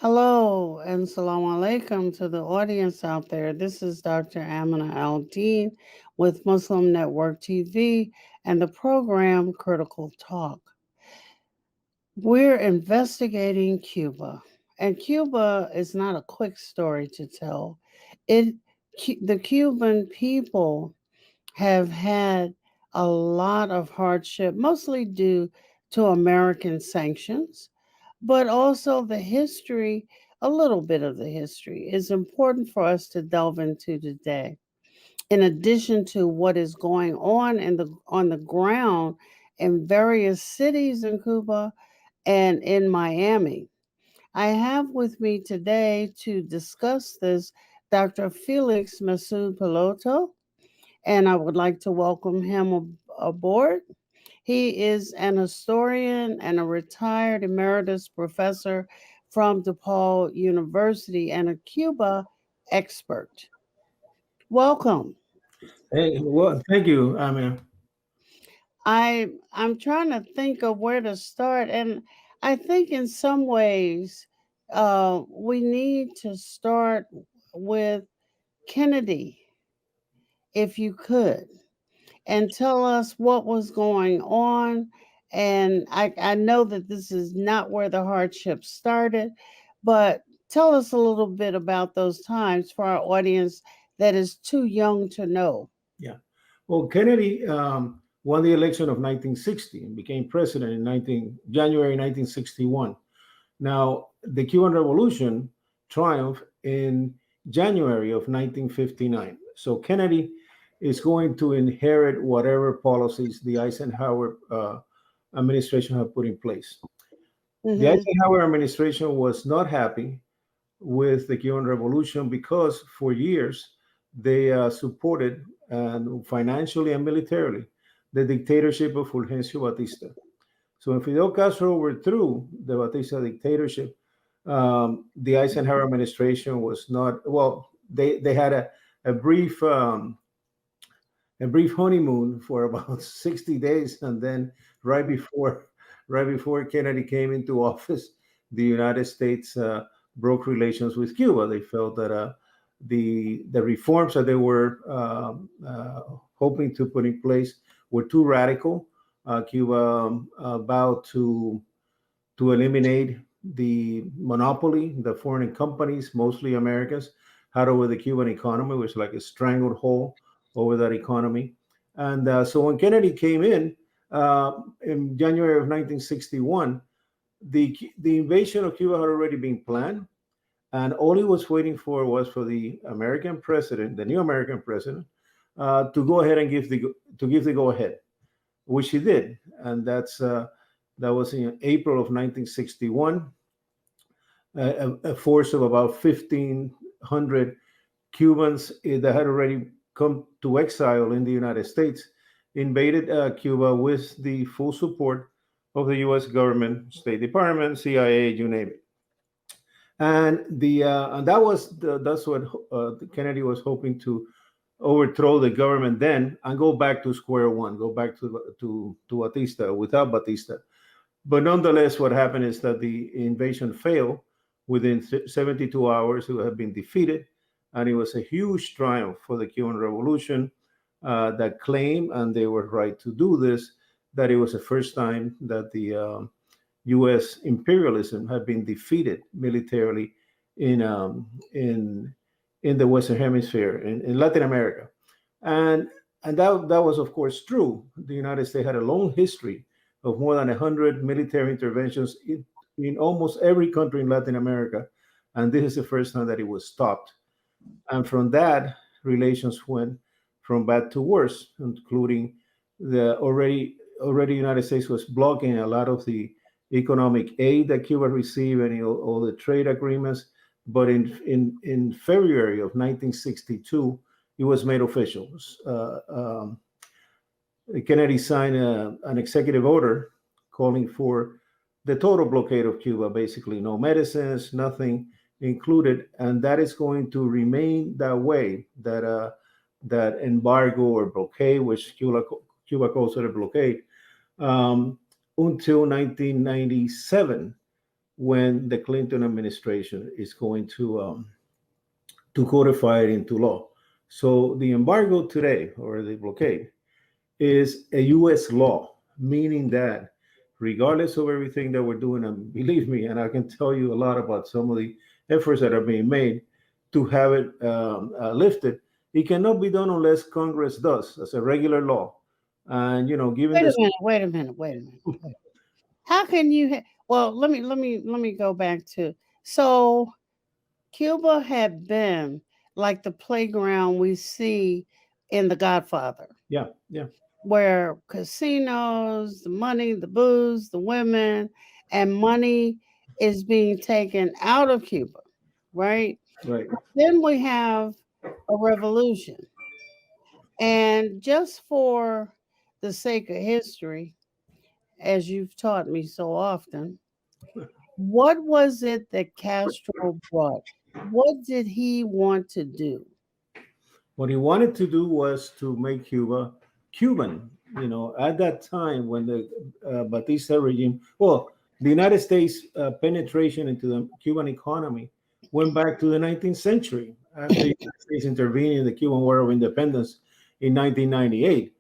Hello and salam alaikum to the audience out there. This is Dr. Amina Al-Deen with Muslim Network TV and the program Critical Talk. We're investigating Cuba, and Cuba is not a quick story to tell. It the Cuban people have had a lot of hardship, mostly due to American sanctions, but also the history, a little bit of the history, is important for us to delve into today. In addition to what is going on on the ground in various cities in Cuba and in Miami. I have with me today to discuss this Dr. Felix Masud-Piloto, and I would like to welcome him aboard. He is an historian and a retired emeritus professor from DePaul University and a Cuba expert. Welcome. Hey, well, thank you. I mean, I'm trying to think of where to start, and I think in some ways we need to start with Kennedy, if you could, and tell us what was going on. And I know that this is not where the hardship started, but tell us a little bit about those times for our audience that is too young to know. yeah. Well, Kennedy won the election of 1960 and became president in January 1961. Now, the Cuban Revolution triumphed in January of 1959. So Kennedy is going to inherit whatever policies the Eisenhower administration had put in place. The Hmm. Eisenhower administration was not happy with the Cuban Revolution because for years they supported financially and militarily the dictatorship of Fulgencio Batista. So when Fidel Castro overthrew the Batista dictatorship, the Eisenhower administration was not well. They had a brief a brief honeymoon for about 60 days, and then right before right before Kennedy came into office, the United States broke relations with Cuba. They felt that the reforms that they were hoping to put in place were too radical. Cuba vowed to eliminate the monopoly the foreign companies, mostly Americans, had over the Cuban economy, which was like a stranglehold over that economy. And so when Kennedy came in January of 1961, the invasion of Cuba had already been planned, and all he was waiting for was for the American president, the new American president, to go ahead and give the go ahead, which he did, and that was in April of 1961. A force of about 1,500 Cubans that had already come to exile in the United States invaded Cuba with the full support of the U.S. government, State Department, CIA, you name it. And that's what Kennedy was hoping to overthrow the government then and go back to square one, go back to Batista without Batista. But nonetheless, what happened is that the invasion failed within 72 hours. It had been defeated, and it was a huge triumph for the Cuban Revolution that claimed, and they were right to do this, that it was the first time that the U.S. imperialism had been defeated militarily in in the Western Hemisphere, in Latin America, and that was of course true. The United States had a long history of more than 100 military interventions in almost every country in Latin America, and this is the first time that it was stopped. And from that, relations went from bad to worse, including the already United States was blocking a lot of the economic aid that Cuba received and all the trade agreements. But in February of 1962, it was made official. Kennedy signed an executive order calling for the total blockade of Cuba, basically no medicines, nothing included, and that is going to remain that way. That embargo or blockade, which Cuba calls it a blockade, until 1997, when the Clinton administration is going to codify it into law. So the embargo today, or the blockade, is a U.S. law, meaning that regardless of everything that we're doing, and believe me, and I can tell you a lot about some of the efforts that are being made to have it lifted, it cannot be done unless Congress does as a regular law. And given Wait a this, minute. Wait a minute. Wait a minute. Wait. How can you? Well, let me go back to so Cuba had been like the playground we see in The Godfather, yeah, yeah, where casinos, the money, the booze, the women, and money is being taken out of Cuba, right? right. Then we have a revolution. And just for the sake of history, as you've taught me so often, what was it that Castro brought? What did he want to do? What he wanted to do was to make Cuba Cuban. At that time when the Batista regime, well, the United States penetration into the Cuban economy went back to the 19th century after the United States intervened in the Cuban War of Independence in 1998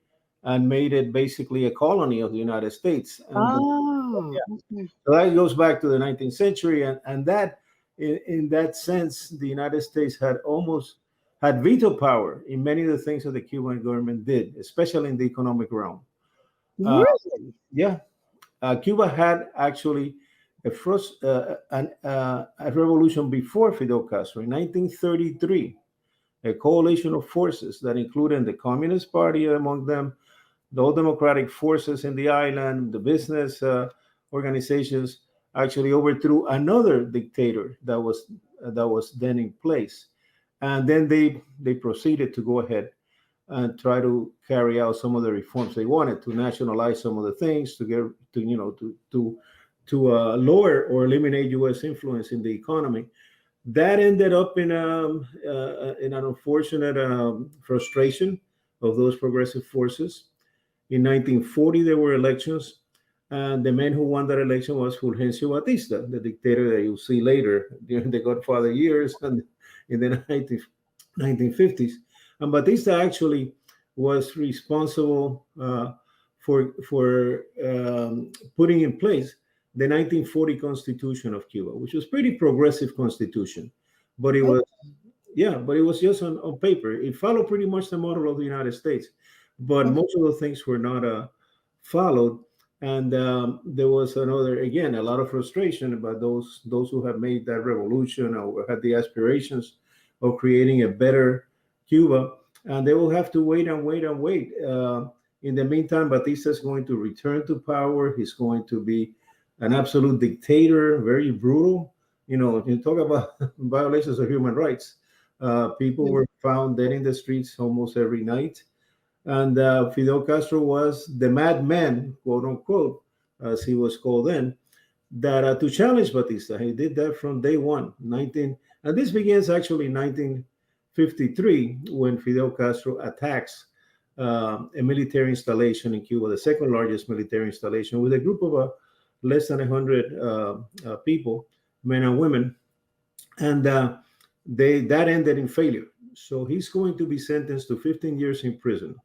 and made it basically a colony of the United States. And Ah, okay. so that goes back to the 19th century, and that, in that sense, the United States had almost had veto power in many of the things that the Cuban government did, especially in the economic realm. Uh, Really? yeah, Cuba had actually a revolution before Fidel Castro in 1933, a coalition of forces that included the Communist Party among them, the all democratic forces in the island, the business organizations actually overthrew another dictator that was then in place, and then they proceeded to go ahead and try to carry out some of the reforms they wanted to nationalize some of the things to get to lower or eliminate U.S. influence in the economy. That ended up in an unfortunate frustration of those progressive forces. In 1940, there were elections, and the man who won that election was Fulgencio Batista, the dictator that you'll see later during the Godfather years and in the 1950s. And Batista actually was responsible for putting in place the 1940 Constitution of Cuba, which was pretty progressive constitution, but it Oh, was but it was just on paper. It followed pretty much the model of the United States, but okay. most of the things were not followed. And there was another, again, a lot of frustration about those who have made that revolution or had the aspirations of creating a better Cuba, and they will have to wait and wait and wait. In the meantime, Batista is going to return to power. He's going to be an absolute dictator, very brutal. You talk about violations of human rights. People were found dead in the streets almost every night. And Fidel Castro was the madman, quote unquote, as he was called then, that to challenge Batista. He did that from day one, and this begins actually in 1953 when Fidel Castro attacks a military installation in Cuba, the second largest military installation, with a group of less than 100 people, men and women, and that ended in failure. So he's going to be sentenced to 15 years in prison.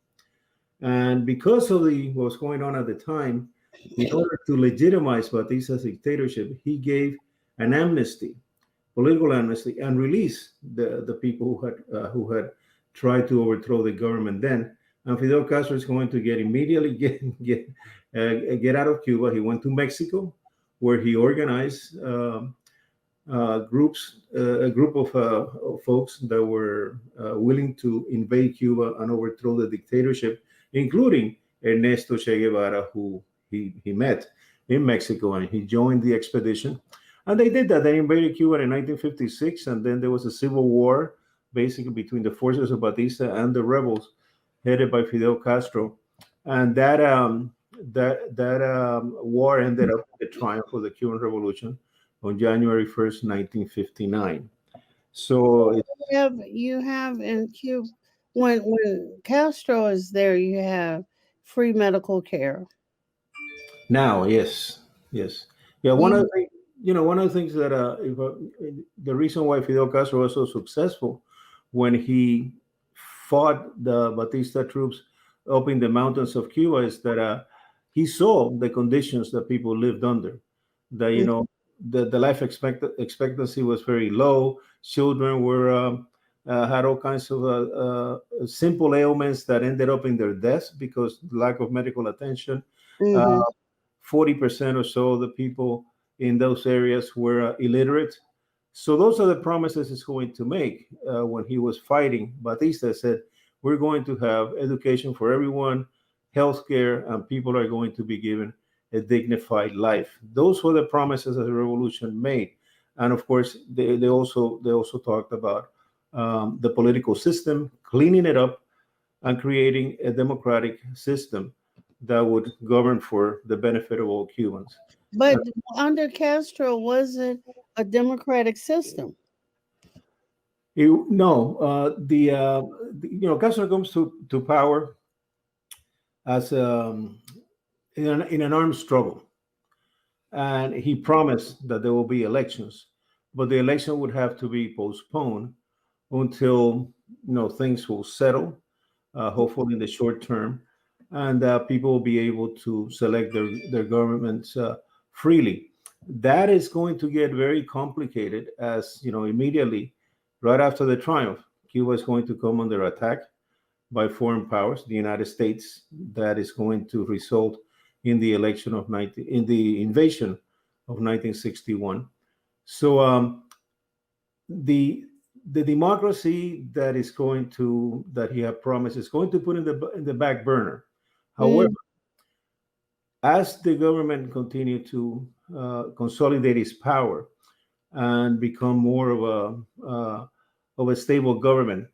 And because of what was going on at the time, in order to legitimize Batista's dictatorship, he gave an amnesty, political amnesty, and released the people who had tried to overthrow the government then. And Fidel Castro is going to immediately get out of Cuba. He went to Mexico, where he organized a group of folks that were willing to invade Cuba and overthrow the dictatorship, including Ernesto Che Guevara, who he met in Mexico, and he joined the expedition. And they did that. They invaded Cuba in 1956, and then there was a civil war, basically between the forces of Batista and the rebels headed by Fidel Castro. And that war ended up with the triumph of the Cuban Revolution on January 1st, 1959. So You have in Cuba when Castro is there, you have free medical care. now, yes, yes, yeah. One You of the things, one of the things that the reason why Fidel Castro was so successful when he fought the Batista troops up in the mountains of Cuba is that he saw the conditions that people lived under. That the life expectancy was very low. Children were had all kinds of simple ailments that ended up in their deaths because lack of medical attention. Mm-hmm. 40% or so of the people in those areas were illiterate. So those are the promises he's going to make. When he was fighting, Batista said, we're going to have education for everyone, healthcare, and people are going to be given a dignified life. Those were the promises that the revolution made. And of course, they also talked about the political system, cleaning it up and creating a democratic system that would govern for the benefit of all Cubans. But under Castro, was it a democratic system? No, Castro comes to power as in an armed struggle, and he promised that there will be elections, but the election would have to be postponed until things will settle, hopefully in the short term, and people will be able to select their governments freely. That is going to get very complicated as immediately right after the triumph, Cuba is going to come under attack by foreign powers, the United States. That is going to result in the in the invasion of 1961. So the democracy that he had promised is going to put in the back burner. However, as the government continued to consolidate its power and become more of a stable government,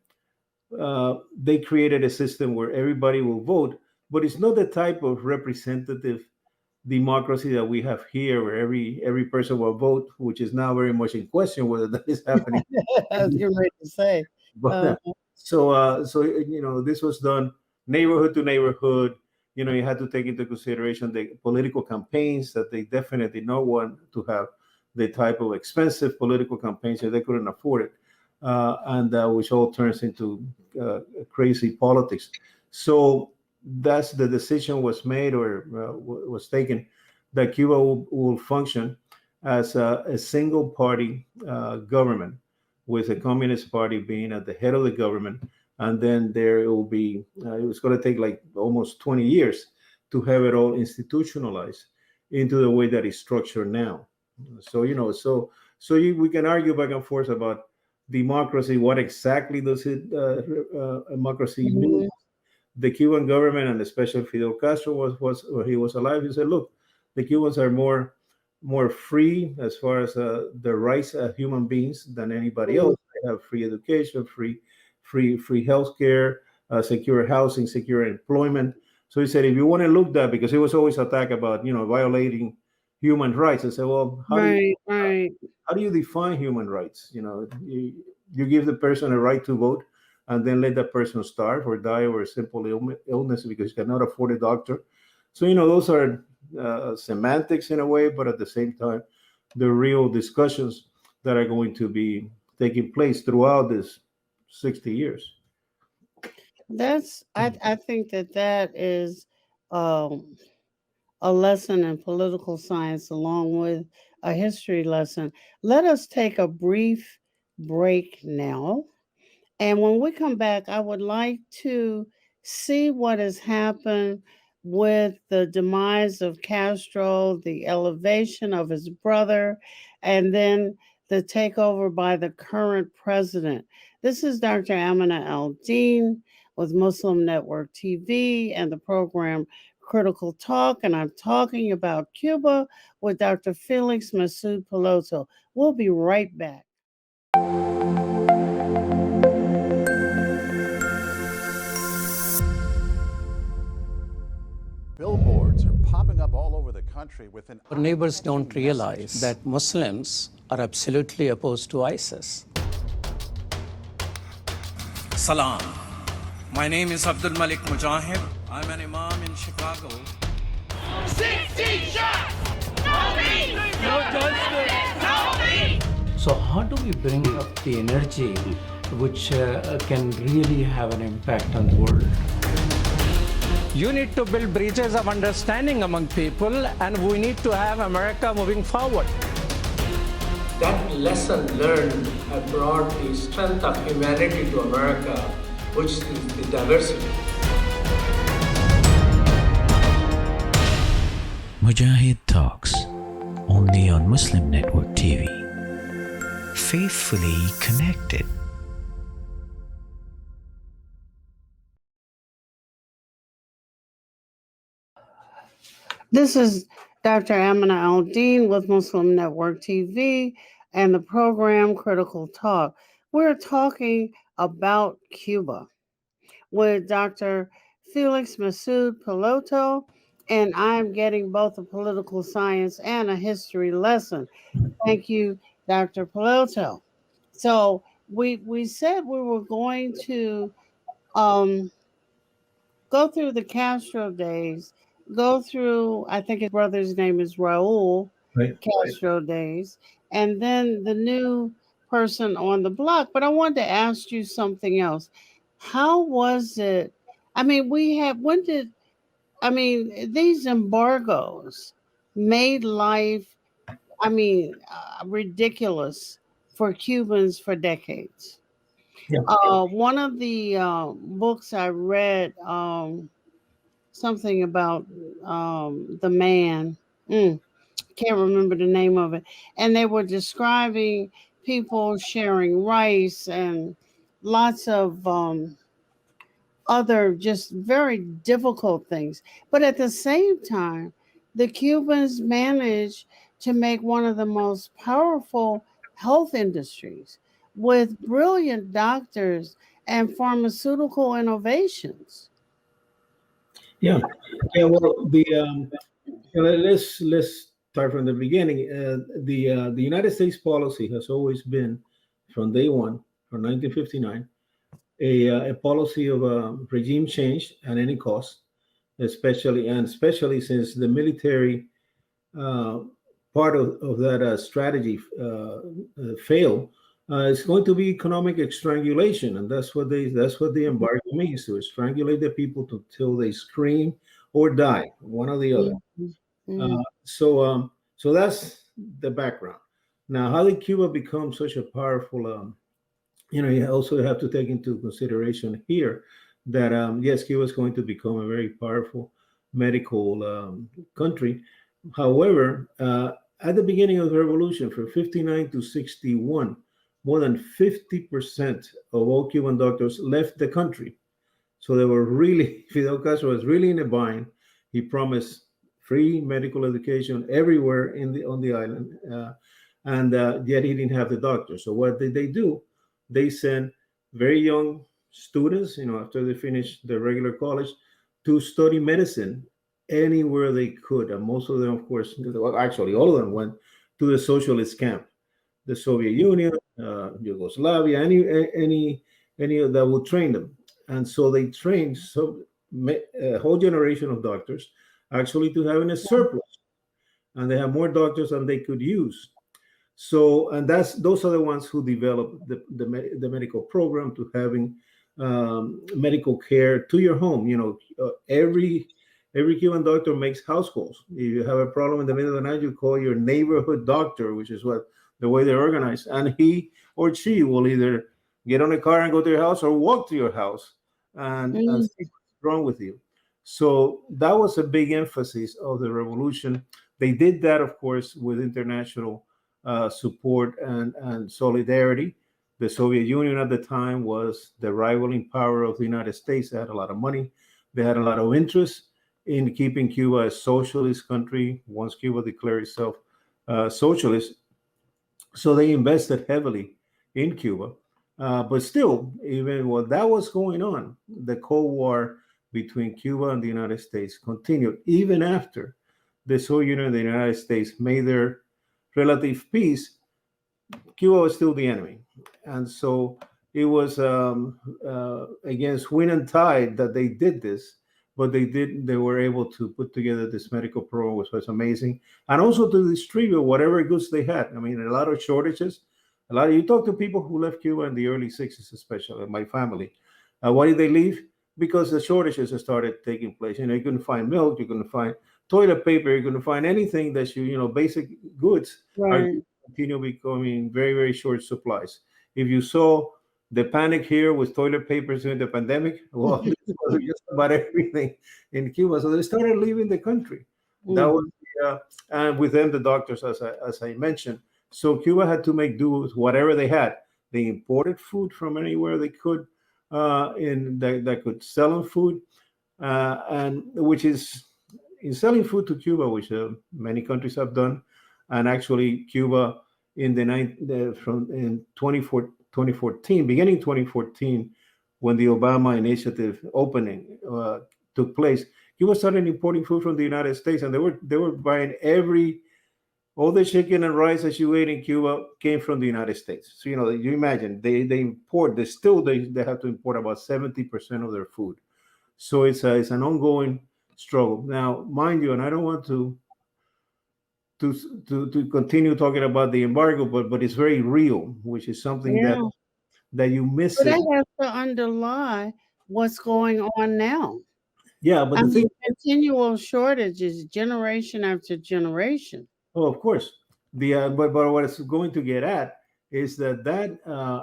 they created a system where everybody will vote, but it's not the type of representative democracy that we have here, where every person will vote, which is now very much in question whether that is happening. I was getting ready to say. But, so this was done neighborhood to neighborhood. You had to take into consideration the political campaigns, that they definitely did not want to have the type of expensive political campaigns that they couldn't afford it, and which all turns into crazy politics. So that's the decision was made or was taken that Cuba will function as a single party government, with the Communist Party being at the head of the government. And then there will be, it was going to take like almost 20 years to have it all institutionalized into the way that it's structured now. So, we can argue back and forth about democracy. What exactly does democracy mean? The Cuban government, and especially Fidel Castro was when he was alive, he said, look, the Cubans are more free as far as the rights of human beings than anybody else. They have free education, free healthcare, secure housing, secure employment. So he said, if you want to look that, because he was always attacked about violating human rights. I said, well, how do you define human rights? You give the person a right to vote, and then let that person starve or die of a simple illness because he cannot afford a doctor. So those are semantics in a way, but at the same time, the real discussions that are going to be taking place throughout this 60 years. I think that is a lesson in political science along with a history lesson. Let us take a brief break now. And when we come back, I would like to see what has happened with the demise of Castro, the elevation of his brother, and then the takeover by the current president. This is Dr. Amina Al-Deen with Muslim Network TV and the program Critical Talk, and I'm talking about Cuba with Dr. Felix Masud-Piloto. We'll be right back. Billboards are popping up all over the country with an... Our neighbors don't realize that Muslims are absolutely opposed to ISIS. Salam. My name is Abdul Malik Mujahid. I'm an imam in Chicago. 16 shots! No peace! No justice! So how do we bring up the energy which can really have an impact on the world? You need to build bridges of understanding among people, and we need to have America moving forward. That lesson learned has brought the strength of humanity to America, which is the diversity. Mujahid Talks, only on Muslim Network TV. Faithfully connected. This is Dr. Amina Al-Deen with Muslim Network TV and the program Critical Talk. We're talking about Cuba with Dr. Felix Masud-Piloto, and I'm getting both a political science and a history lesson. Thank you, Dr. Piloto. So we said we were going to go through the Castro days, go through, I think his brother's name is Raul Castro days, and then the new person on the block. But I wanted to ask you something else. How was it? I mean, these embargoes made life, ridiculous for Cubans for decades. Yeah. One of the books I read, something about the man. Can't remember the name of it. And they were describing people sharing rice and lots of other just very difficult things. But at the same time, the Cubans managed to make one of the most powerful health industries with brilliant doctors and pharmaceutical innovations. Yeah. Well, let's start from the beginning. The United States policy has always been, from day one, from 1959, a policy of regime change at any cost, especially since the military part of that strategy failed. It's going to be economic strangulation, and that's what the embargo means, to strangulate the people until they scream or die, one or the other. So that's the background. Now, how did Cuba become such a powerful? You also have to take into consideration here that yes, Cuba is going to become a very powerful medical country. However, at the beginning of the revolution, from 59 to 61, more than 50% of all Cuban doctors left the country. So they were really, Fidel Castro was really in a bind. He promised free medical education everywhere on the island, and yet he didn't have the doctors. So what did they do? They sent very young students, after they finished their regular college, to study medicine anywhere they could. And most of them, of course, actually all of them went to the socialist camp, the Soviet Union, Yugoslavia, any that would train them. And so they trained a whole generation of doctors actually to having a surplus, and they have more doctors than they could use. So, and those are the ones who developed the medical program, to having medical care to your home. Every Cuban doctor makes house calls. If you have a problem in the middle of the night, you call your neighborhood doctor, which is the way they're organized, and he or she will either get on a car and go to your house or walk to your house and see what's wrong with you. So that was a big emphasis of the revolution. They did that, of course, with international support and solidarity. The Soviet Union at the time was the rivaling power of the United States. They had a lot of money. They had a lot of interest in keeping Cuba a socialist country once Cuba declared itself socialist. So they invested heavily in Cuba. But still, even while that was going on, the Cold War between Cuba and the United States continued even after the Soviet Union and the United States made their relative peace. Cuba was still the enemy. And so it was against wind and tide that they did this, but they were able to put together this medical program, which was amazing, and also to distribute whatever goods they had. I mean, a lot of shortages, A lot of you talk to people who left Cuba in the early 60s, especially my family. Why did they leave? Because the shortages started taking place. You couldn't find milk, you couldn't find toilet paper, you couldn't find anything that basic goods are Right. continue becoming very, very short supplies. If you saw the panic here with toilet papers during the pandemic, well, this was just about everything in Cuba. So they started leaving the country. That was, Mhm. and with them, the doctors, as I mentioned. So Cuba had to make do with whatever they had. They imported food from anywhere they could, in that could sell them food, and which is in selling food to Cuba, which many countries have done, and actually Cuba in from in 2014, beginning 2014, when the Obama initiative opening took place, Cuba started importing food from the United States, and they were buying all the chicken and rice that you ate in Cuba came from the United States. So you imagine they import they have to import about 70% of their food. So it's an ongoing struggle. Now, mind you, and I don't want to to continue talking about the embargo, but it's very real, which is something that Yeah. you miss But it. that has to underlie what's going on now. Yeah, but I the thing, mean, continual shortages, generation after generation. oh, of course, but what it's going to get at is that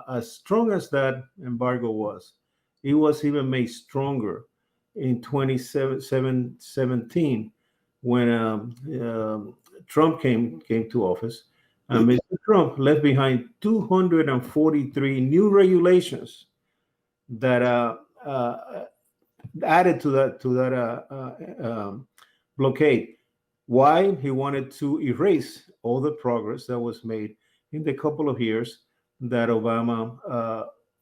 as strong as that embargo was, it was even made stronger in 2017 when Trump came to office. Mr. Trump left behind 243 new regulations that added to that blockade. Why? He wanted to erase all the progress that was made in the couple of years that Obama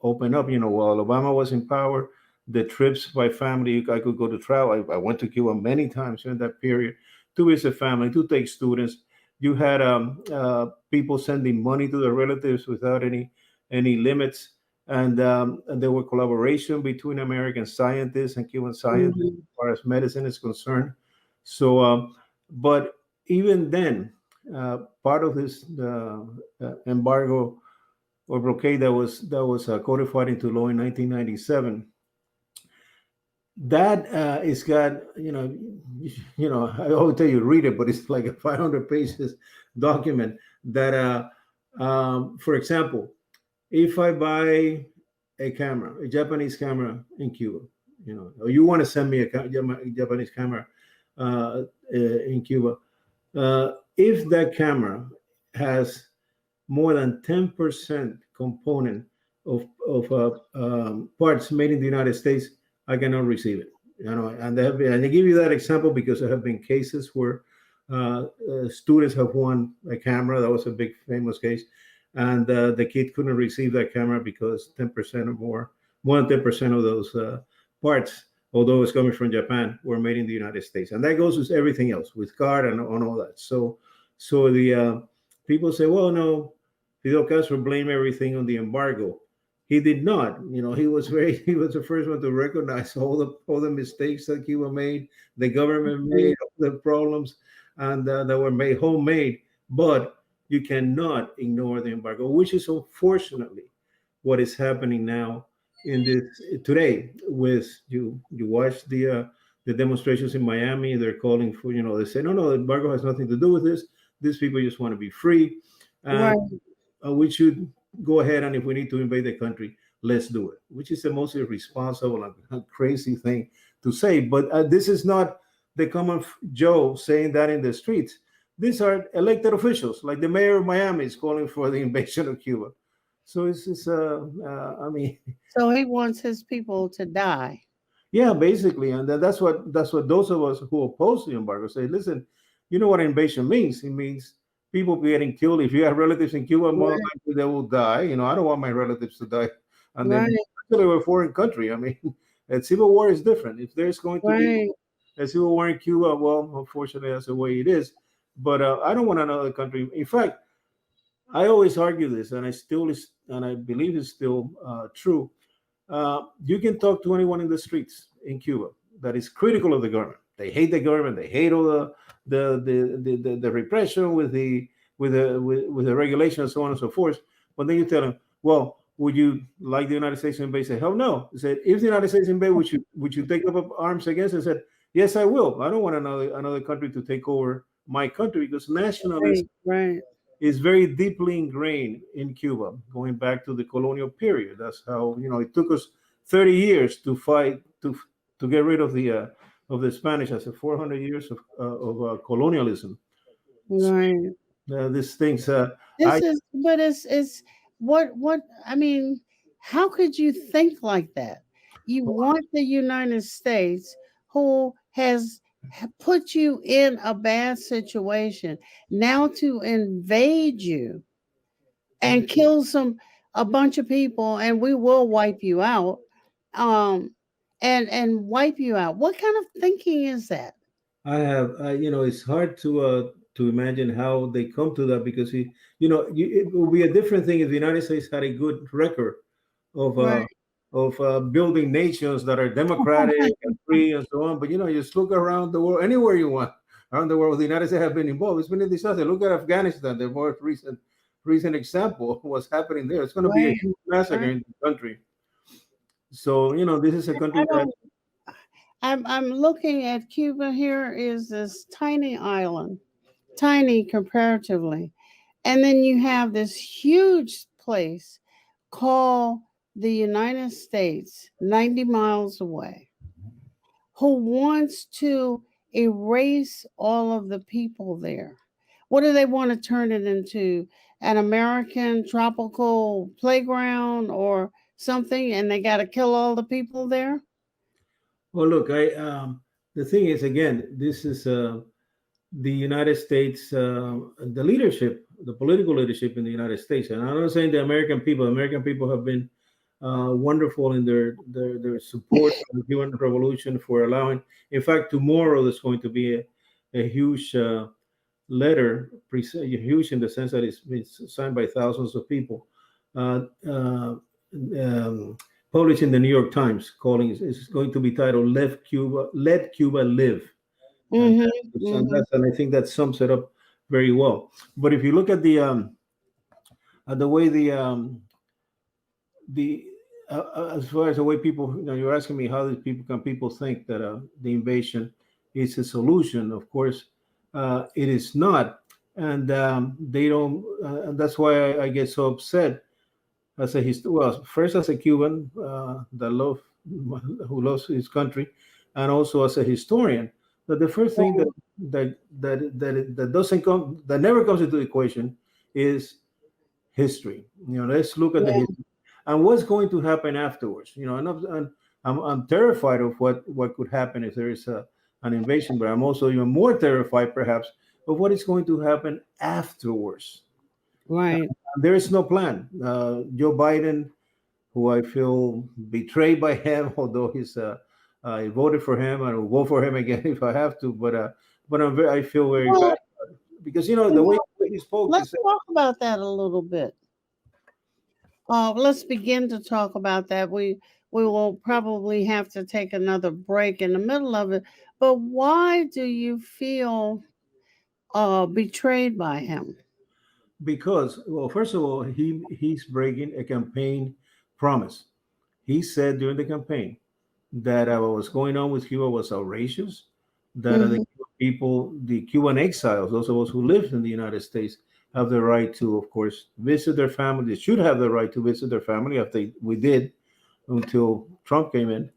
opened up. While Obama was in power, the trips by family, I could go to travel. I went to Cuba many times during that period to visit family, to take students. You had people sending money to their relatives without any limits, and there were collaboration between American scientists and Cuban scientists Mhm. as far as medicine is concerned. So, but even then, part of this embargo or blockade that was codified into law in 1997, that it's got I always tell you read it, but it's like a 500 pages document that for example, if I buy a camera, a Japanese camera in Cuba, or you want to send me a Japanese camera in Cuba, if that camera has more than 10% component of parts made in the United States, I cannot receive it. And I give you that example because there have been cases where students have won a camera. That was a big famous case, and the kid couldn't receive that camera because 10% or more than 10% of those parts, although it's coming from Japan, were made in the United States. And that goes with everything else, with card and on all that. So the people say, well, no, Fidel Castro blamed everything on the embargo. He did not. He was the first one to recognize all the mistakes that Cuba made, the government made, all the problems, and that were made homemade. But you cannot ignore the embargo, which is unfortunately what is happening now in this today. With you watch the demonstrations in Miami. They're calling for, they say no, the embargo has nothing to do with this. These people just want to be free, and Right. we should go ahead, and if we need to invade the country, let's do it, which is the most irresponsible and crazy thing to say. But this is not the common Joe saying that in the streets. These are elected officials, like the mayor of Miami is calling for the invasion of Cuba. So I mean, So he wants his people to die. yeah, basically, and that's what those of us who oppose the embargo say. Listen, you know what invasion means? It means people getting killed. If you have relatives in Cuba, more Right. likely they will die. I don't want my relatives to die, and then Right. especially we're a foreign country. I mean, a civil war is different. If there's going to be Right. a civil war in Cuba, well, unfortunately, that's the way it is. But I don't want another country. In fact, I always argue this, and I believe it's still true. You can talk to anyone in the streets in Cuba that is critical of the government. They hate the government. They hate all the repression with the regulation and so on and so forth. But then you tell them, well, would you like the United States to invade? Say, hell no. He said, if the United States invade, would you take up arms against it? I said, yes, I will. I don't want another country to take over my country, because nationalism Right. is very deeply ingrained in Cuba, going back to the colonial period. That's how, it took us 30 years to fight to get rid of the Spanish. I said 400 years of colonialism. Right. These things. This is, but it's what I mean. How could you think like that? You want the United States, who has put you in a bad situation, now to invade you and kill a bunch of people, and we will wipe you out, and wipe you out. What kind of thinking is that? It's hard to imagine how they come to that, because it would be a different thing if the United States had a good record of Right. building nations that are democratic and free and so on. But just look around the world, anywhere you want around the world, the United States have been involved. It's been a disaster. Look at Afghanistan, the most recent example of what's happening there. It's going to be a Right. huge massacre Right. in the country. So this is a country I that. don't. I'm looking at Cuba. Here is this tiny island, tiny comparatively, and then you have this huge place called the United States, 90 miles away, who wants to erase all of the people there. What do they want to turn it into? An American tropical playground or something, and they got to kill all the people there? Well, look, the thing is, again, this is the United States, the leadership, the political leadership in the United States, and I'm not saying the American people. American people have been wonderful in their support of the Cuban Revolution, for allowing. In fact, tomorrow there's going to be a huge letter, huge in the sense that it's been signed by thousands of people, uh, uh, um, published in the New York Times, calling it's going to be titled Let Cuba Live." And, Mm-hmm. Mm-hmm. and I think that sums it up very well. But if you look at the way the as far as the way people, you're asking me how these people think that the invasion is a solution. Of course, it is not, and they don't. And that's why I get so upset as first as a Cuban who loves his country, and also as a historian. That the first thing that doesn't come, that never comes into the equation, is history. Let's look at the Yeah. history and what's going to happen afterwards. I'm terrified of what could happen if there is an invasion, but I'm also even more terrified, perhaps, of what is going to happen afterwards. Right. There is no plan. Joe Biden, who I feel betrayed by him, although I voted for him and will vote for him again if I have to. But I feel very Well, bad because you the way know, he spoke, he let's said, talk about that a little bit. Let's begin to talk about that. We will probably have to take another break in the middle of it. But why do you feel betrayed by him? because, well, first of all, he's breaking a campaign promise. He said during the campaign that what was going on with Cuba was outrageous, that the Hmm. Cuban people, the Cuban exiles, those of us who live in the United States, have the right to, of course, visit their family. They should have the right to visit their family, if we did until Trump came in,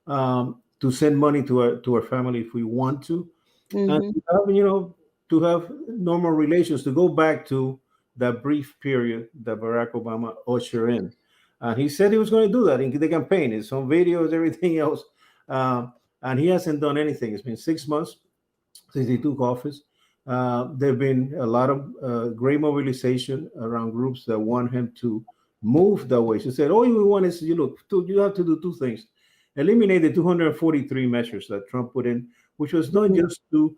to send money to our family if we want to, and Hmm. to have normal relations, to go back to that brief period that Barack Obama ushered in. And he said he was going to do that in the campaign. It's on videos, everything else. And he hasn't done anything. It's been 6 months since he took office. There have been a lot of great mobilization around groups that want him to move that way. She said, all you want is, you have to do two things. Eliminate the 243 measures that Trump put in, which was not just to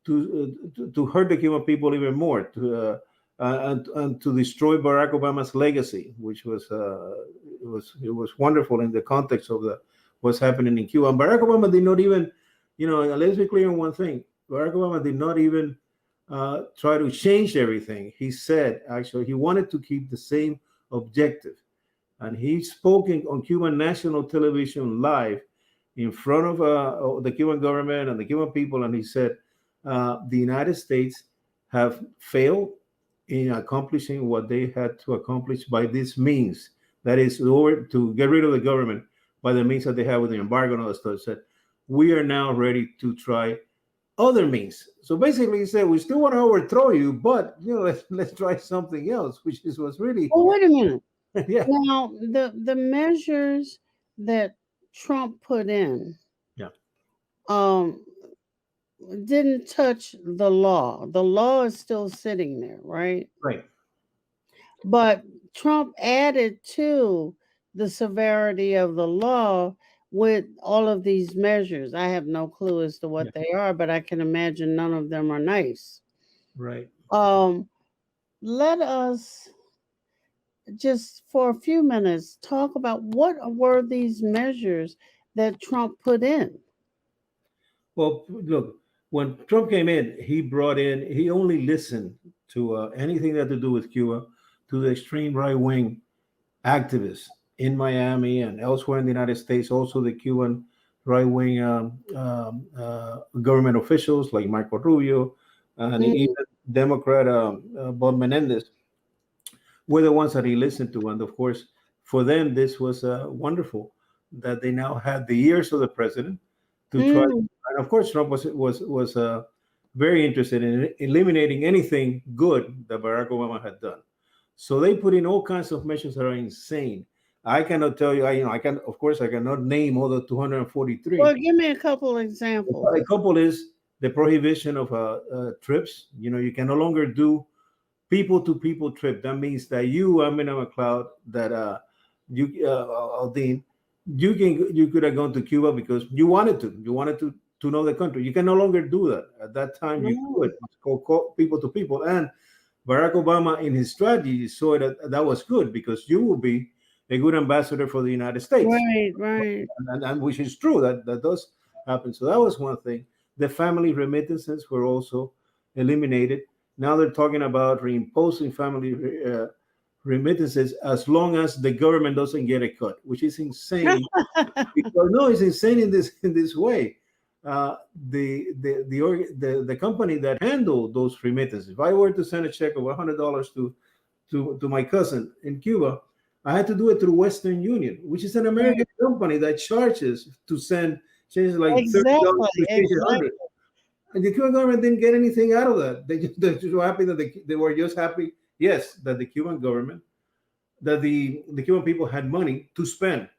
hurt the Cuban people even more, and to destroy Barack Obama's legacy, which was it was wonderful in the context of what's happening in Cuba. And Barack Obama did not even, let's be clear on one thing: Barack Obama did not even try to change everything. He said actually he wanted to keep the same objective. And he spoke on Cuban national television live in front of the Cuban government and the Cuban people, and he said the United States have failed in accomplishing what they had to accomplish by this means. That is, in order to get rid of the government by the means that they have with the embargo and all that stuff. He said, we are now ready to try other means. So basically, he said, we still want to overthrow you, but let's try something else, which is what's really Well, wait a minute. yeah. Now, the measures that Trump put in Yeah. Didn't touch the law. The law is still sitting there, right? Right. But Trump added to the severity of the law with all of these measures. I have no clue as to what Yeah. they are, but I can imagine none of them are nice. Right. Let us just for a few minutes talk about what were these measures that Trump put in. Well, look, when Trump came in, he only listened to anything that had to do with Cuba, to the extreme right wing activists in Miami and elsewhere in the United States, also the Cuban right wing government officials like Marco Rubio and even Democrat Bob Menendez were the ones that he listened to. And of course, for them, this was wonderful that they now had the ears of the president to try. And of course, Trump was very interested in eliminating anything good that Barack Obama had done. So they put in all kinds of measures that are insane. I cannot tell you. I cannot name all the 243. Well, give me a couple examples. A couple is the prohibition of trips. You can no longer do people-to-people trip. That means that Amina McLeod, that Al-Deen, you could have gone to Cuba because you wanted to know the country. You can no longer do that. At that time, you could call people to people. And Barack Obama, in his strategy, saw that was good because you will be a good ambassador for the United States. Right. And which is true. That does happen. So that was one thing. The family remittances were also eliminated. Now they're talking about reimposing family remittances as long as the government doesn't get a cut, which is insane. It's insane in this way. The company that handled those remittances, if I were to send a check of $100 to my cousin in Cuba, I had to do it through Western Union, which is an American company that charges to send changes like $30 to $100. And the Cuban government didn't get anything out of that. They're just happy that they were just happy, yes, that the Cuban government, that the Cuban people had money to spend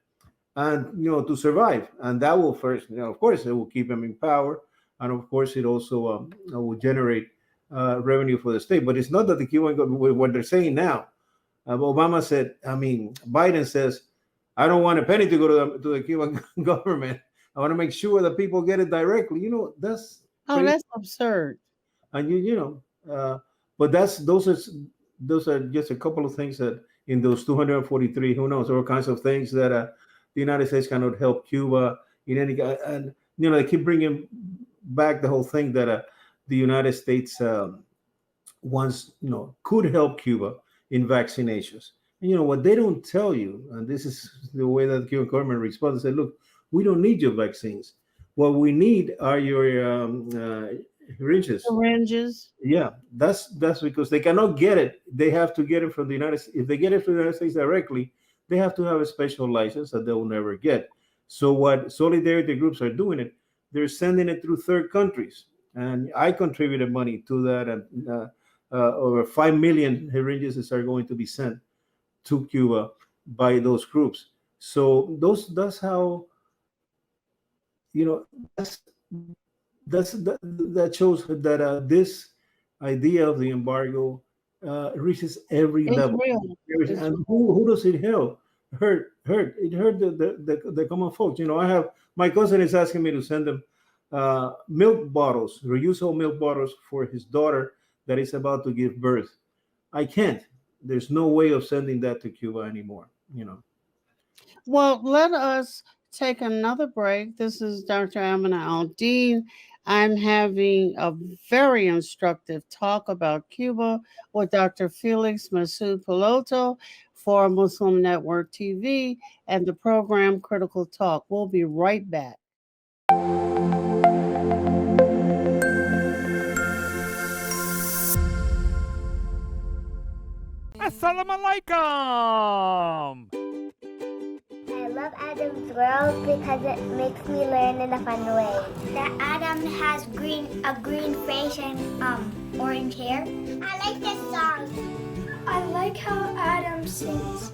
and to survive. And that will first, of course, it will keep them in power, and of course, it also will generate revenue for the state. But it's not that the Cuban government, what they're saying now. Biden says, I don't want a penny to go to the Cuban government. I want to make sure that people get it directly. That's that's absurd. And but those are just a couple of things that in those 243, who knows, all kinds of things that the United States cannot help Cuba in any. And they keep bringing back the whole thing that the United States once could help Cuba in vaccinations. And what they don't tell you, and this is the way that the Cuban government responds, they say, look, we don't need your vaccines. What we need are your syringes. Yeah, that's because they cannot get it. They have to get it from the United States. If they get it from the United States directly, they have to have a special license that they will never get. So what solidarity groups are doing they're sending it through third countries. And I contributed money to that, and over 5 million syringes are going to be sent to Cuba by those groups. So that's how that shows that this idea of the embargo reaches every level. And who does it help? Hurt. It hurt the common folks. I have my cousin is asking me to send him milk bottles, reusable milk bottles for his daughter that is about to give birth. I can't. There's no way of sending that to Cuba anymore. Well, let us take another break. This is Dr. Amina Al-Deen. I'm having a very instructive talk about Cuba with Dr. Felix Masud-Piloto for Muslim Network TV and the program Critical Talk. We'll be right back. Assalamu alaikum! I love Adam's World because it makes me learn in a fun way. That Adam has a green face and orange hair. I like this song. I like how Adam sings.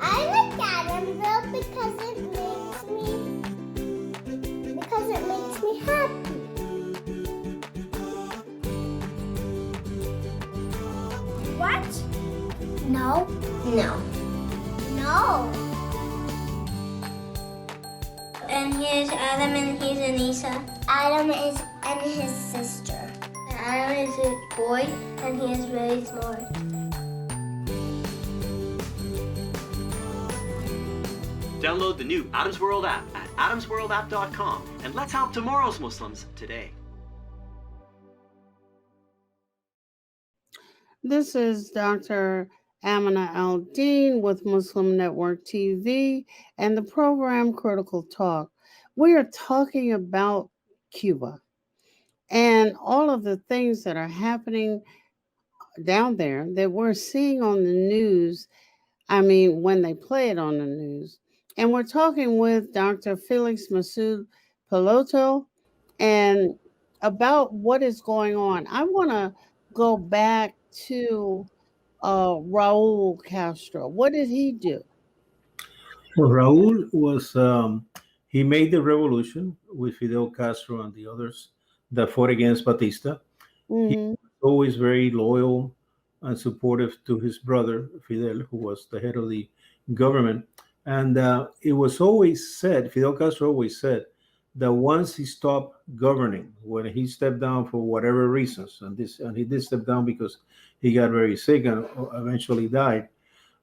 I like Adam's World because it makes me happy. What? No. And here's Adam and here's Anissa. Adam is and his sister. Adam is a boy and he is very smart. Download the new Adam's World app at adamsworldapp.com and let's help tomorrow's Muslims today. This is Dr. Amina Al-Deen with Muslim Network TV and the program Critical Talk. We are talking about Cuba and all of the things that are happening down there that we're seeing on the news. I mean, when they play it on the news. And we're talking with Dr. Felix Masud-Piloto and about what is going on. I want to go back to Raul Castro. What did he do? Well, Raul was, he made the revolution with Fidel Castro and the others that fought against Batista. He was always very loyal and supportive to his brother, Fidel, who was the head of the government. And it was always said, Fidel Castro always said, that once he stopped governing, when he stepped down for whatever reasons, and he did step down because he got very sick and eventually died,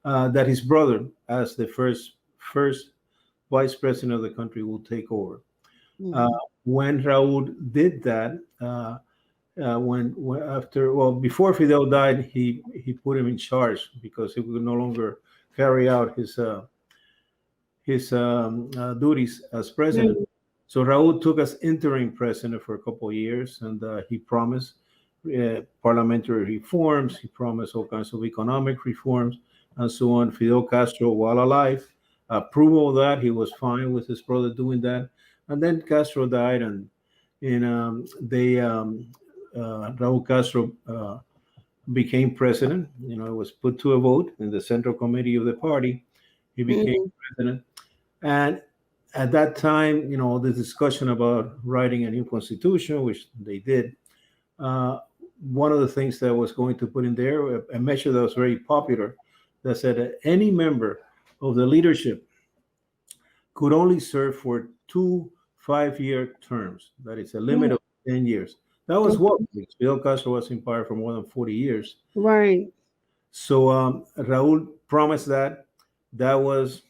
that his brother, as the first vice president of the country, will take over. When Raul did that, before Fidel died, he put him in charge because he could no longer carry out his duties as president. So Raul took as interim president for a couple of years, and he promised parliamentary reforms. He promised all kinds of economic reforms and so on. Fidel Castro, while alive, approval of that. He was fine with his brother doing that. And then Castro died, and Raul Castro became president. It was put to a vote in the Central Committee of the party. He became president. And at that time, the discussion about writing a new constitution, which they did, one of the things that was going to put in there, a measure that was very popular, that said that any member of the leadership could only serve for 2 5-year terms. That is a limit of 10 years. That was what Fidel Castro was in power for more than 40 years. Right. So Raul promised that. That was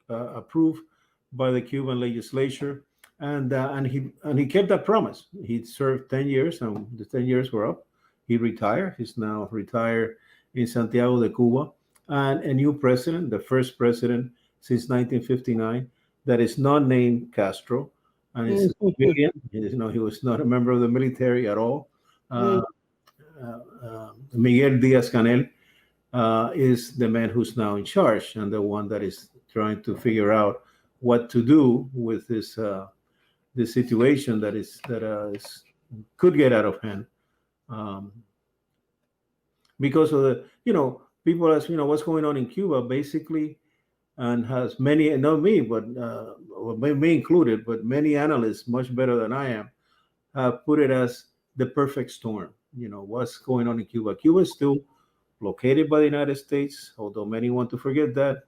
approved by the Cuban legislature, and he kept that promise. He served 10 years, and the 10 years were up. He retired. He's now retired in Santiago de Cuba, and a new president, the first president since 1959, that is not named Castro, and is civilian. He was not a member of the military at all. Miguel Díaz-Canel is the man who's now in charge, and the one that is trying to figure out what to do with this situation that could get out of hand, because of the people ask what's going on in Cuba basically, and has many, not me, but me included, but many analysts much better than I am have put it as the perfect storm. What's going on in Cuba. Cuba is still blockaded by the United States, although many want to forget that.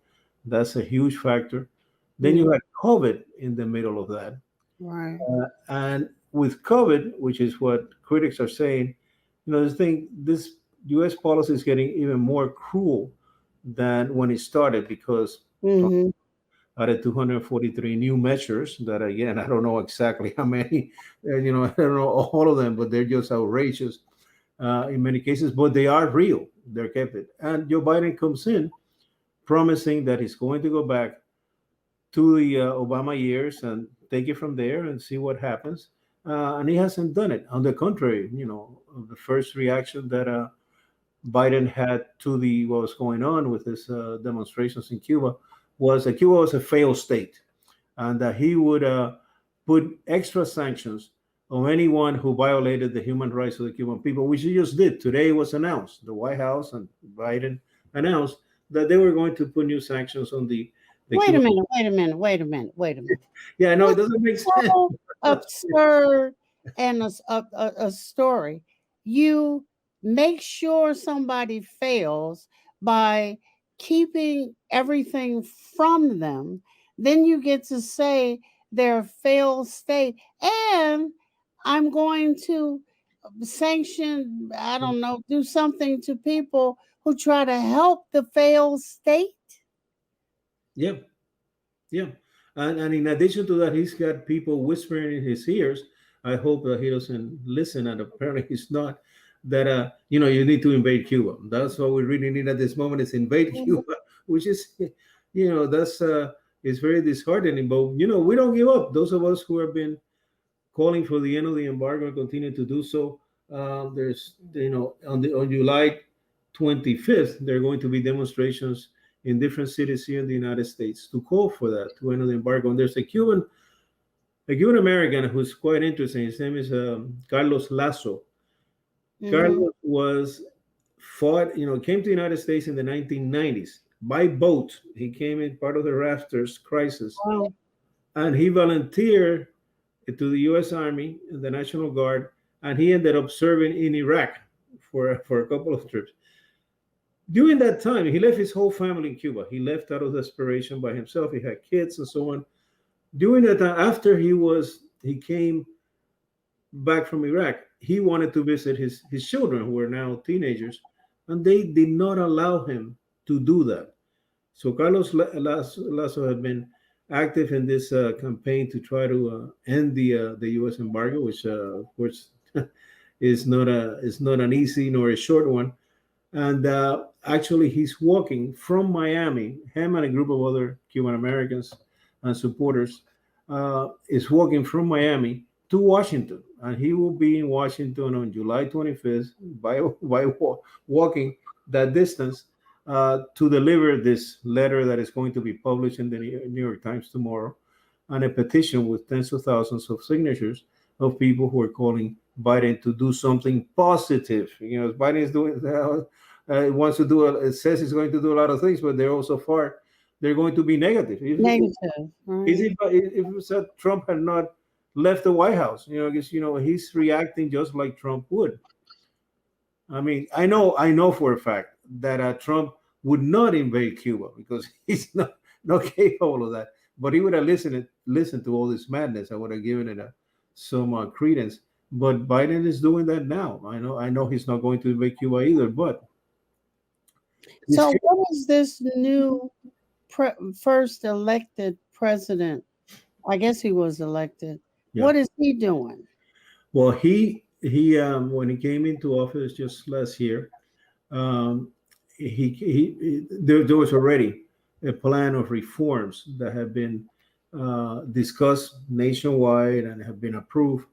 That's a huge factor. Then you had COVID in the middle of that. Right. And with COVID, which is what critics are saying, this U.S. policy is getting even more cruel than when it started, because out of 243 new measures that, again, I don't know exactly how many, I don't know all of them, but they're just outrageous in many cases, but they are real. They're kept it. And Joe Biden comes in promising that he's going to go back to the Obama years and take it from there and see what happens. And he hasn't done it. On the contrary, the first reaction that Biden had to the what was going on with his demonstrations in Cuba was that Cuba was a failed state, and that he would put extra sanctions on anyone who violated the human rights of the Cuban people, which he just did. Today it was announced. The White House and Biden announced that they were going to put new sanctions on the Wait a Cuban. minute. Yeah, I know it doesn't make sense. So absurd and a story. You make sure somebody fails by keeping everything from them. Then you get to say they're a failed state. And I'm going to sanction, I don't know, do something to people who try to help the failed state. Yeah, yeah. And in addition to that, he's got people whispering in his ears. I hope that he doesn't listen, and apparently he's not. That you need to invade Cuba. That's what we really need at this moment is invade Cuba, which is, that's is very disheartening. But we don't give up. Those of us who have been calling for the end of the embargo and continue to do so. There's, on July 25th, there are going to be demonstrations in different cities here in the United States to call for that, to end the embargo. And there's a Cuban American who's quite interesting. His name is Carlos Lasso. Carlos came to the United States in the 1990s by boat. He came in part of the rafters crisis. Wow. And he volunteered to the U.S. Army and the National Guard, and he ended up serving in Iraq for a couple of trips. During that time, he left his whole family in Cuba. He left out of desperation by himself. He had kids and so on. During that time, after he came back from Iraq, he wanted to visit his children, who are now teenagers, and they did not allow him to do that. So Carlos Lasso had been active in this campaign to try to end the U.S. embargo, which of course is not an easy nor a short one. And actually, he's walking from Miami. Him and a group of other Cuban Americans and supporters is walking from Miami to Washington, and he will be in Washington on July 25th by walking that distance to deliver this letter that is going to be published in the New York Times tomorrow, and a petition with tens of thousands of signatures of people who are calling Biden to do something positive. Biden is doing wants to do. It says he's going to do a lot of things, but they're also far. They're going to be negative. Right. If Trump had not left the White House, he's reacting just like Trump would. I mean, I know for a fact that Trump would not invade Cuba because he's not capable of that. But he would have listened to all this madness. I would have given it some credence. But Biden is doing that now. I know he's not going to invade Cuba either. But so, what is this new first elected president? I guess he was elected. Yeah. What is he doing? Well, he when he came into office just last year, there was already a plan of reforms that have been discussed nationwide and have been approved,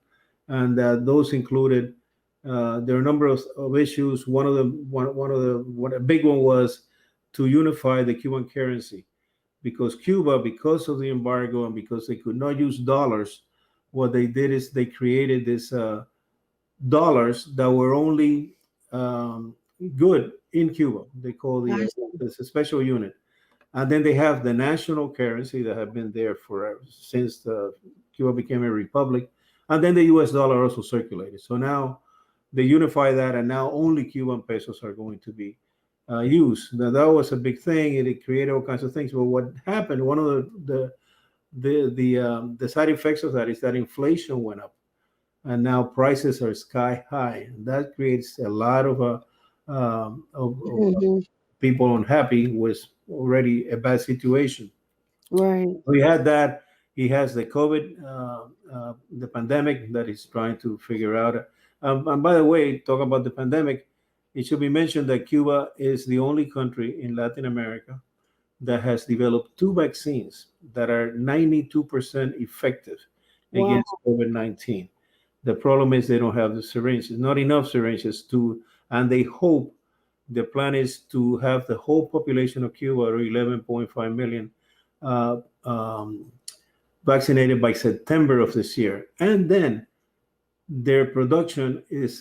and those included there are a number of issues. One of a big one was to unify the Cuban currency, because Cuba, because of the embargo and because they could not use dollars, what they did is they created this dollars that were only good in Cuba. They call it's a special unit. And then they have the national currency that have been there forever since Cuba became a republic. And then the US dollar also circulated. So now they unify that, and now only Cuban pesos are going to be used. Now that was a big thing, and it created all kinds of things. But what happened, one of the side effects of that is that inflation went up, and now prices are sky high. And that creates a lot of people unhappy with already a bad situation. Right. We had that. He has the COVID, the pandemic that he's trying to figure out. And by the way, talk about the pandemic. it should be mentioned that Cuba is the only country in Latin America that has developed two vaccines that are 92% effective Wow. against COVID-19. The problem is they don't have the syringes, not enough syringes to, and they hope the plan is to have the whole population of Cuba, or 11.5 million, uh, um, vaccinated by September of this year. And then their production is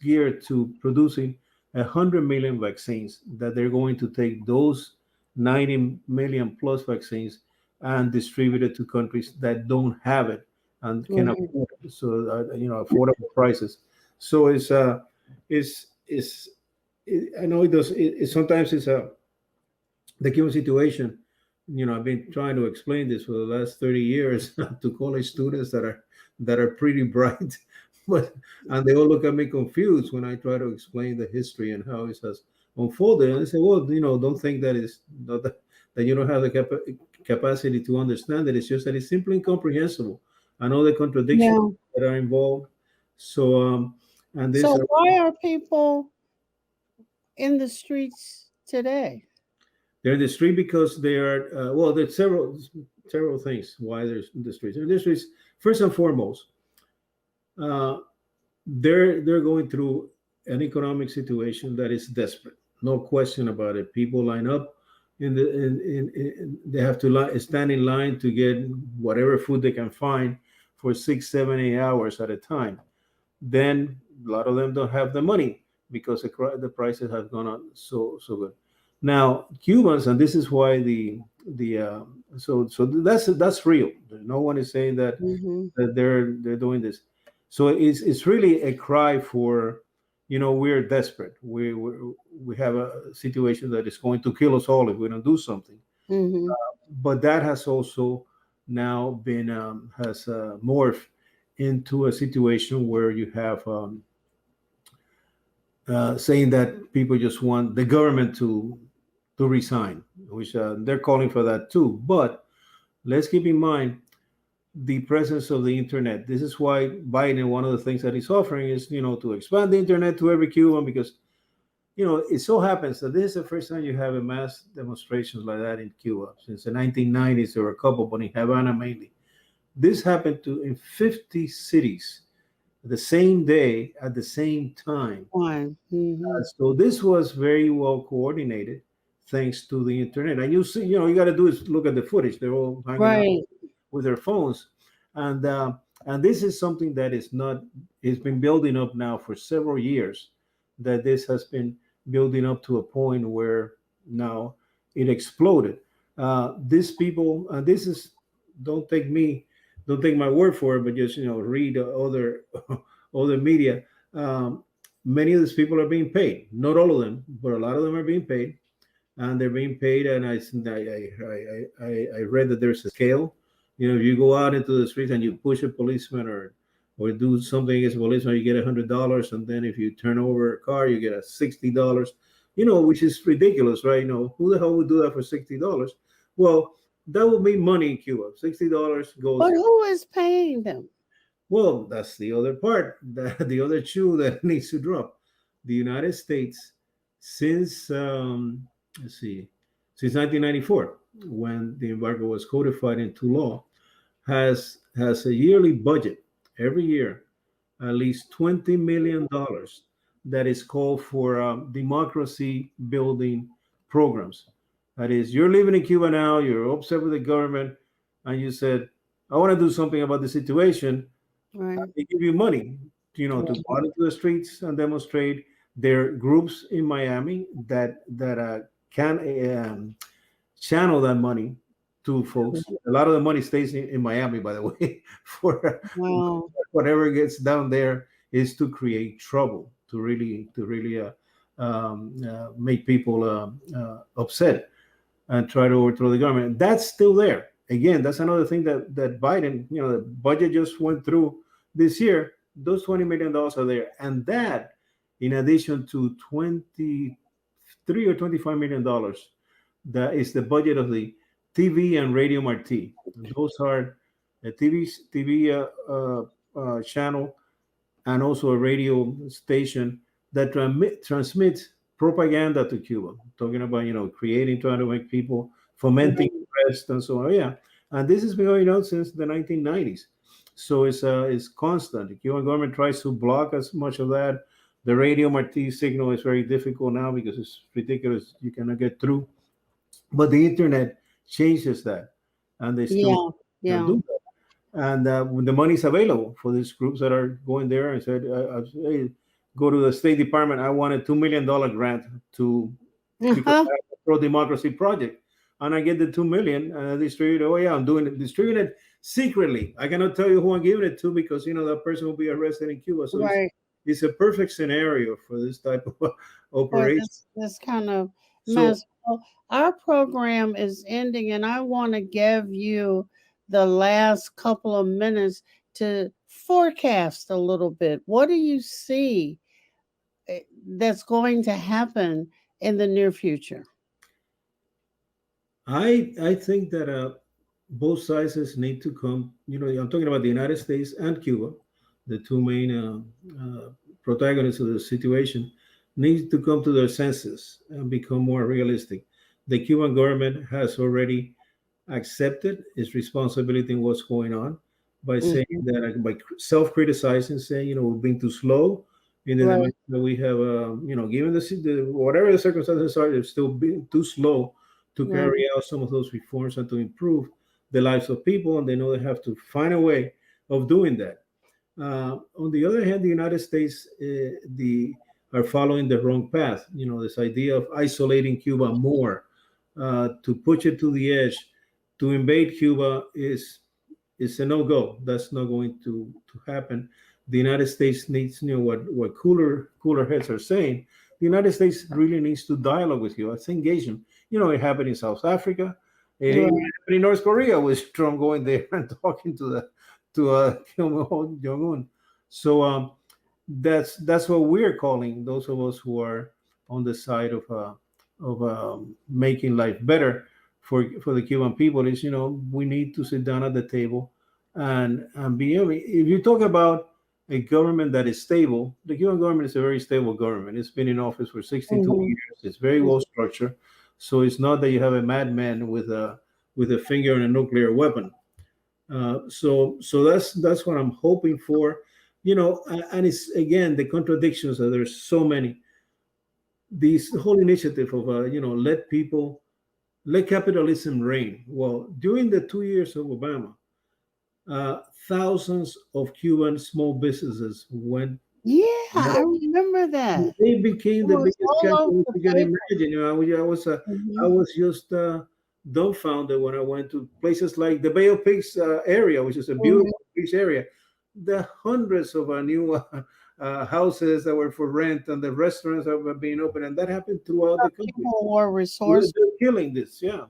geared to producing 100 million vaccines that they're going to take those 90 million plus vaccines and distribute it to countries that don't have it and can Mhm. afford it. So affordable prices. So I know it does. Sometimes it's the Cuban situation. I've been trying to explain this for the last 30 years to college students that are pretty bright, but and they all look at me confused when I try to explain the history and how it has unfolded. And they say, "Well, don't think that is not that you don't have the capacity to understand it. It's just that it's simply incomprehensible. I know the contradictions Yeah. that are involved. So, and this So why are people in the streets today? they're in the street because they are well. There's several things why there's in the streets. In the streets, first and foremost, uh, they're going through an economic situation that is desperate. No question about it. People line up they have to stand in line to get whatever food they can find for 6, 7, 8 hours at a time. Then a lot of them don't have the money because the prices have gone up so good. Now Cubans, and this is why the so that's real. No one is saying that Hmm. they're doing this. So it's really a cry for, we're desperate. We have a situation that is going to kill us all if we don't do something. Hmm. But that has also now been has morphed into a situation where you have saying that people just want the government to resign, which they're calling for that too. But let's keep in mind the presence of the internet. This is why Biden, one of the things that he's offering is, to expand the internet to every Cuban, because, it so happens that this is the first time you have a mass demonstrations like that in Cuba. Since the 1990s, there were a couple, but in Havana mainly. This happened in 50 cities the same day at the same time. Fine. Hmm. So this was very well coordinated thanks to the internet. And you see, you got to do is look at the footage. They're all hanging out Right. with their phones, and this is something that is not it's been building up now for several years. That this has been building up to a point where now it exploded. These people, and this is don't take me, don't take my word for it, but just read other other media. Many of these people are being paid. Not all of them, but a lot of them are being paid, and they're being paid. And I read that there's a scale. If you go out into the streets and you push a policeman or do something against a policeman, you get $100, and then if you turn over a car, you get a $60. Which is ridiculous, right? Who the hell would do that for $60? Well, that would mean money in Cuba. $60 goes. But who is paying them? Well, that's the other part, the other shoe that needs to drop. The United States, since let's see, since 1994, when the embargo was codified into law, has a yearly budget every year, at least $20 million, that is called for democracy building programs. That is, you're living in Cuba now, you're upset with the government, and you said, I want to do something about the situation. Right. They give you money, to go out into the streets and demonstrate. There are groups in Miami that can channel that money to folks. A lot of the money stays in Miami, by the way, for Wow. whatever gets down there is to create trouble, to really make people upset and try to overthrow the government. That's still there. Again, that's another thing that Biden, the budget just went through this year. Those $20 million are there, and that, in addition to $23 or $25 million, that is the budget of the TV and Radio Marti. Those are a TV channel and also a radio station that transmits propaganda to Cuba, talking about creating, trying to make people fomenting unrest and so on. Yeah, and this has been going on since the 1990s. So it's constant. The Cuban government tries to block as much of that. The radio Marti signal is very difficult now because it's ridiculous. You cannot get through. But the internet changes that, and they still Yeah. do that. And when the money's available for these groups that are going there and said, hey, go to the State Department. I want a $2 million grant to because I have a pro-democracy project, and I get the 2 million and I distribute. Oh yeah, I'm doing it, distributing it secretly. I cannot tell you who I'm giving it to because that person will be arrested in Cuba. So Right. it's a perfect scenario for this type of For operation. this kind of So mess. Well, our program is ending, and I want to give you the last couple of minutes to forecast a little bit. What do you see that's going to happen in the near future? I think that both sides need to come. I'm talking about the United States and Cuba, the two main protagonists of the situation, need to come to their senses and become more realistic. The Cuban government has already accepted its responsibility in what's going on by saying that, by self-criticizing, saying, we've been too slow in the dimension that we have, given the whatever the circumstances are, they've still been too slow to carry out some of those reforms and to improve the lives of people, and they know they have to find a way of doing that. On the other hand, the United States are following the wrong path. This idea of isolating Cuba more, to push it to the edge, to invade Cuba is a no-go. That's not going to happen. The United States needs, what cooler heads are saying. The United States really needs to dialogue with Cuba. It's engagement. It happened in South Africa. It happened in North Korea with Trump going there and talking to Kim Jong-un. So that's what we're calling, those of us who are on the side of making life better for the Cuban people. Is we need to sit down at the table and be. If you talk about a government that is stable, the Cuban government is a very stable government. It's been in office for 62 years. It's very well structured. So it's not that you have a madman with a finger on a nuclear weapon. So that's what I'm hoping for. And it's again the contradictions that there's so many. This whole initiative of let capitalism reign. Well, during the 2 years of Obama, thousands of Cuban small businesses went. Yeah, I remember that. They became the biggest capitalists you can imagine. I was just dumbfounded when I went to places like the Bay of Pigs area, which is a beautiful beach area. The hundreds of new houses that were for rent and the restaurants that were being opened, and that happened throughout the country. People were resourceful. They're killing this, yeah.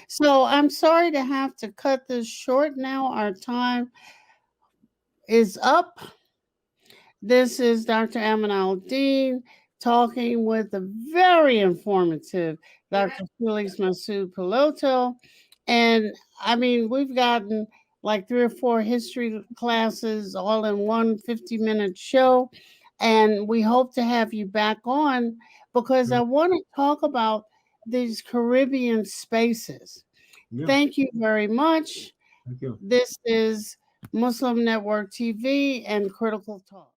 So I'm sorry to have to cut this short now. Our time is up. This is Dr. Al-Deen talking with the very informative Dr. Felix Masud-Piloto. And I mean, we've gotten like 3 or 4 history classes all in one 50-minute show. And we hope to have you back on because I want to talk about these Caribbean spaces. Yeah. Thank you very much. Thank you. This is Muslim Network TV and Critical Talk.